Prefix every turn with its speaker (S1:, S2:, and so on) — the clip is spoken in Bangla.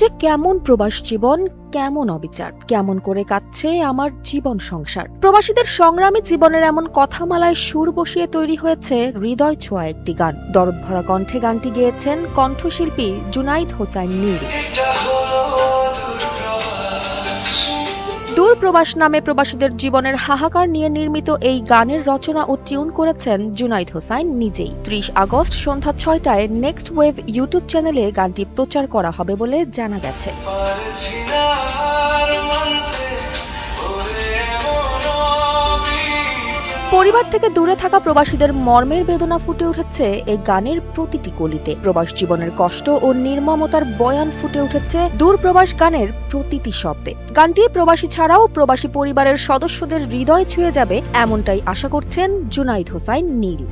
S1: যে কেমন প্রবাস জীবন, কেমন অবিচার, কেমন করে কাটছে আমার জীবন সংসার। প্রবাসীদের সংগ্রামী জীবনের এমন কথামালায় সুর বসিয়ে তৈরি হয়েছে হৃদয় ছোঁয়া একটি গান। দরদ ভরা কণ্ঠে গানটি গেয়েছেন কণ্ঠশিল্পী জুনাইদ হোসাইন নীল। দূর প্রবাস নামে প্রবাসীদের জীবনের হাহাকার নিয়ে নির্মিত এই গানের রচনা ও টিউন করেছেন জুনাইদ হোসাইন নিজেই। ৩০ আগস্ট সন্ধ্যা ৬টায় নেক্সট ওয়েভ ইউটিউব চ্যানেলে গানটি প্রচার করা হবে বলে জানা গেছে। পরিবার থেকে দূরে থাকা প্রবাসীদের মর্মের বেদনা ফুটে উঠেছে এই গানের প্রতিটি কলিতে। প্রবাস জীবনের কষ্ট ও নির্মমতার বয়ান ফুটে উঠেছে দূর প্রবাস গানের প্রতিটি শব্দে। গানটি প্রবাসী ছাড়াও প্রবাসী পরিবারের সদস্যদের হৃদয় ছুঁয়ে যাবে, এমনটাই আশা করছেন জুনাইদ হোসাইন নীল।